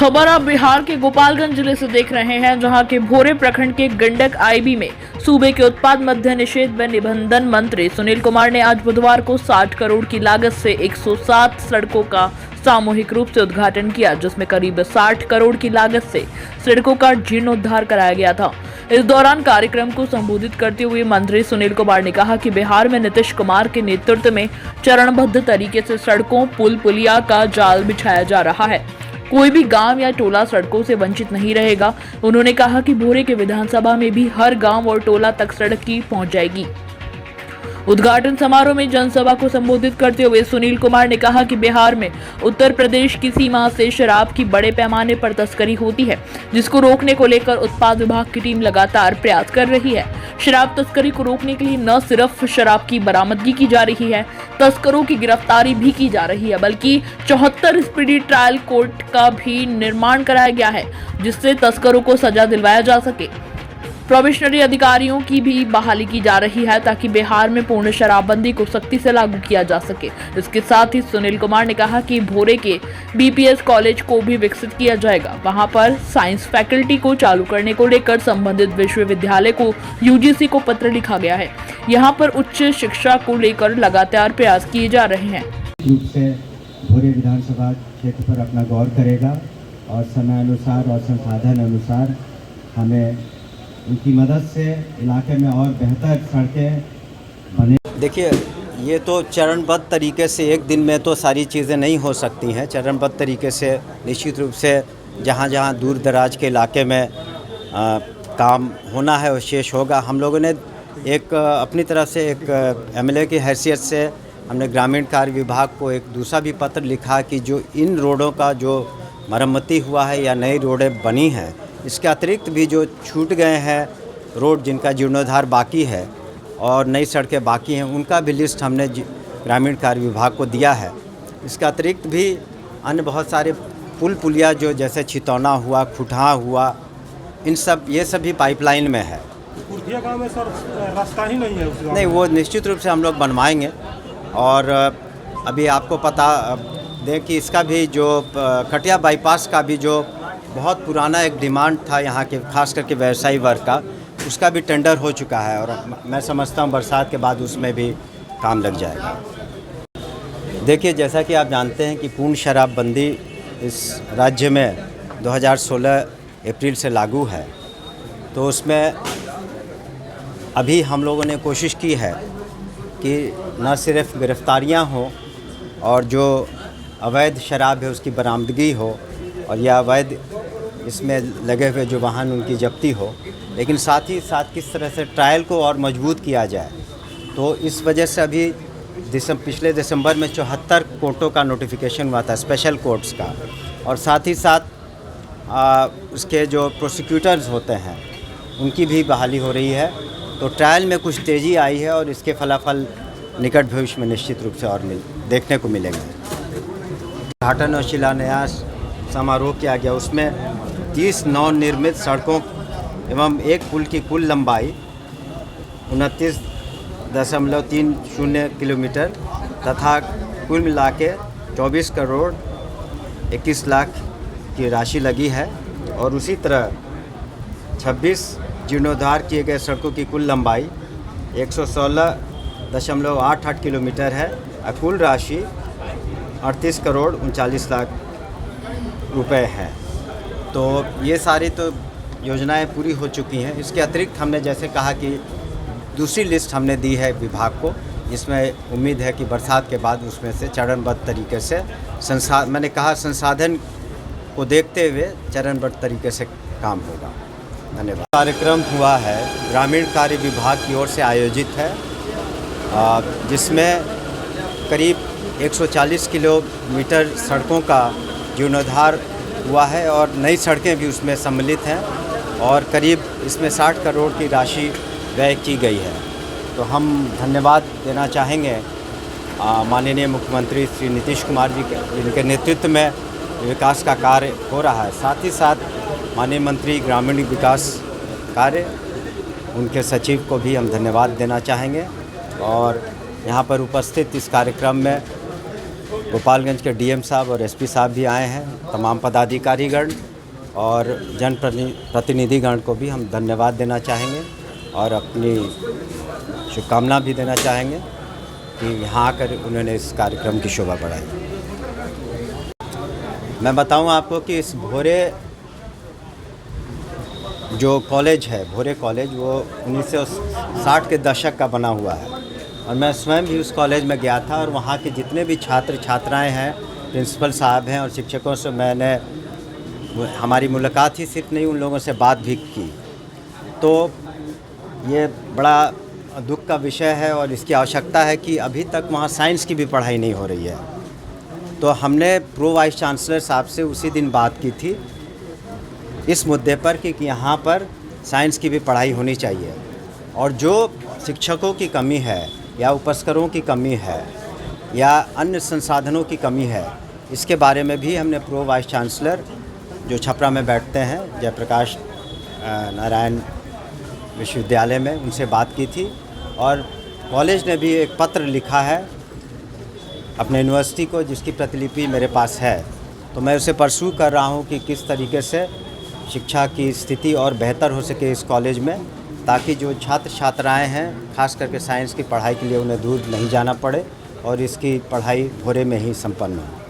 खबर आप बिहार के गोपालगंज जिले से देख रहे हैं, जहां के भोरे प्रखंड के गंडक आईबी में सूबे के उत्पाद मद्य निषेध व निबंधन मंत्री सुनील कुमार ने आज बुधवार को 60 करोड़ की लागत से 107 सड़कों का सामूहिक रूप से उद्घाटन किया, जिसमें करीब 60 करोड़ की लागत से सड़कों का जीर्णोद्धार कराया गया था। इस दौरान कार्यक्रम को संबोधित करते हुए मंत्री सुनील कुमार ने कहा कि बिहार में नीतीश कुमार के नेतृत्व में चरणबद्ध तरीके से सड़कों, पुल पुलिया का जाल बिछाया जा रहा है। कोई भी गांव या टोला सड़कों से वंचित नहीं रहेगा। उन्होंने कहा कि भोरे के विधानसभा में भी हर गांव और टोला तक सड़क की पहुंच जाएगी। उद्घाटन समारोह में जनसभा को संबोधित करते हुए सुनील कुमार ने कहा कि बिहार में उत्तर प्रदेश की सीमा से शराब की बड़े पैमाने पर तस्करी होती है, जिसको रोकने को लेकर उत्पाद विभाग की टीम लगातार प्रयास कर रही है। शराब तस्करी को रोकने के लिए न सिर्फ शराब की बरामदगी की जा रही है, तस्करों की गिरफ्तारी भी की जा रही है, बल्कि 74 स्पीडी ट्रायल कोर्ट का भी निर्माण कराया गया है, जिससे तस्करों को सजा दिलवाया जा सके। प्रोबेशनरी अधिकारियों की भी बहाली की जा रही है, ताकि बिहार में पूर्ण शराबबंदी को सख्ती से लागू किया जा सके। इसके साथ ही सुनील कुमार ने कहा कि भोरे के बीपीएस कॉलेज को भी विकसित किया जाएगा। वहां पर साइंस फैकल्टी को चालू करने को लेकर संबंधित विश्वविद्यालय को यूजीसी को पत्र लिखा गया है। यहां पर उच्च शिक्षा को लेकर लगातार प्रयास किए जा रहे हैं। रूप से भोरे विधानसभा क्षेत्र पर अपना गौर करेगा और समय अनुसार और संसाधन अनुसार हमें उनकी मदद से इलाके में और बेहतर सड़कें बने। देखिए, ये तो चरणबद्ध तरीके से एक दिन में तो सारी चीज़ें नहीं हो सकती हैं। चरणबद्ध तरीके से निश्चित रूप से जहाँ जहाँ दूर दराज के इलाके में काम होना है वो शेष होगा। हम लोगों ने एक अपनी तरफ से एक एमएलए की हैसियत से हमने ग्रामीण कार्य विभाग को एक दूसरा भी पत्र लिखा कि जो इन रोडों का जो मरम्मती हुआ है या नई रोडें बनी हैं, इसके अतिरिक्त भी जो छूट गए हैं रोड जिनका जीर्णोद्धार बाकी है और नई सड़कें बाकी हैं, उनका भी लिस्ट हमने ग्रामीण कार्य विभाग को दिया है। इसके अतिरिक्त भी अन्य बहुत सारे पुल पुलिया जो जैसे छितौना हुआ, खुटहा हुआ, ये सब भी पाइपलाइन में है। कुर्थिया गाँव में सर रास्ता ही नहीं है उस गाँव नहीं, वो निश्चित रूप से हम लोग बनवाएंगे। और अभी आपको पता दें कि इसका भी जो कटिया बाईपास का भी जो बहुत पुराना एक डिमांड था यहाँ के खास करके व्यवसायी वर्ग का, उसका भी टेंडर हो चुका है और मैं समझता हूँ बरसात के बाद उसमें भी काम लग जाएगा। देखिए, जैसा कि आप जानते हैं कि पूर्ण शराबबंदी इस राज्य में 2016 अप्रैल से लागू है, तो उसमें अभी हम लोगों ने कोशिश की है कि न सिर्फ गिरफ्तारियाँ हों और जो अवैध शराब है उसकी बरामदगी हो और या अवैध इसमें लगे हुए जो वाहन उनकी जब्ती हो, लेकिन साथ ही साथ किस तरह से ट्रायल को और मजबूत किया जाए। तो इस वजह से अभी पिछले दिसंबर में 74 कोर्टों का नोटिफिकेशन हुआ था, स्पेशल कोर्ट्स का, और साथ ही साथ उसके जो प्रोसिक्यूटर्स होते हैं उनकी भी बहाली हो रही है। तो ट्रायल में कुछ तेज़ी आई है और इसके फलाफल निकट भविष्य में निश्चित रूप से और देखने को मिलेंगे। उद्घाटन और शिलान्यास समारोह किया गया, उसमें 30 नवनिर्मित सड़कों एवं एक पुल की कुल लंबाई 29.30 किलोमीटर तथा कुल मिला के 24 करोड़ 21 लाख की राशि लगी है। और उसी तरह 26 जीर्णोद्धार किए गए सड़कों की कुल लंबाई 116.88 किलोमीटर है और कुल राशि 38 करोड़ 39 लाख रुपए है। तो ये सारी तो योजनाएं पूरी हो चुकी हैं। इसके अतिरिक्त हमने जैसे कहा कि दूसरी लिस्ट हमने दी है विभाग को, जिसमें उम्मीद है कि बरसात के बाद उसमें से चरणबद्ध तरीके से मैंने कहा संसाधन को देखते हुए चरणबद्ध तरीके से काम होगा। धन्यवाद। कार्यक्रम हुआ है ग्रामीण कार्य विभाग की ओर से आयोजित है, जिसमें करीब 140 किलोमीटर सड़कों का जीर्णोद्धार हुआ है और नई सड़कें भी उसमें सम्मिलित हैं और करीब इसमें 60 करोड़ की राशि व्यय की गई है। तो हम धन्यवाद देना चाहेंगे माननीय मुख्यमंत्री श्री नीतीश कुमार जी के, जिनके नेतृत्व में विकास का कार्य हो रहा है। साथ ही साथ माननीय मंत्री ग्रामीण विकास कार्य, उनके सचिव को भी हम धन्यवाद देना चाहेंगे। और यहाँ पर उपस्थित इस कार्यक्रम में गोपालगंज के डीएम साहब और एसपी साहब भी आए हैं, तमाम पदाधिकारीगण और जनप्रतिनिधिगण को भी हम धन्यवाद देना चाहेंगे और अपनी शुभकामना भी देना चाहेंगे कि यहाँ आकर उन्होंने इस कार्यक्रम की शोभा बढ़ाई। मैं बताऊँ आपको कि इस भोरे जो कॉलेज है, भोरे कॉलेज, वो 1960 के दशक का बना हुआ है और मैं स्वयं भी उस कॉलेज में गया था और वहाँ के जितने भी छात्र छात्राएं हैं, प्रिंसिपल साहब हैं और शिक्षकों से हमारी मुलाकात ही सिर्फ नहीं, उन लोगों से बात भी की। तो ये बड़ा दुख का विषय है और इसकी आवश्यकता है कि अभी तक वहाँ साइंस की भी पढ़ाई नहीं हो रही है। तो हमने प्रो वाइस चांसलर साहब से उसी दिन बात की थी इस मुद्दे पर कि यहाँ पर साइंस की भी पढ़ाई होनी चाहिए और जो शिक्षकों की कमी है या उपस्करों की कमी है या अन्य संसाधनों की कमी है, इसके बारे में भी हमने प्रो वाइस चांसलर जो छपरा में बैठते हैं, जयप्रकाश नारायण विश्वविद्यालय में, उनसे बात की थी और कॉलेज ने भी एक पत्र लिखा है अपने यूनिवर्सिटी को, जिसकी प्रतिलिपि मेरे पास है। तो मैं उसे परसू कर रहा हूँ कि किस तरीके से शिक्षा की स्थिति और बेहतर हो सके इस कॉलेज में, ताकि जो छात्र छात्राएं हैं खास करके साइंस की पढ़ाई के लिए उन्हें दूर नहीं जाना पड़े और इसकी पढ़ाई भोरे में ही संपन्न हो।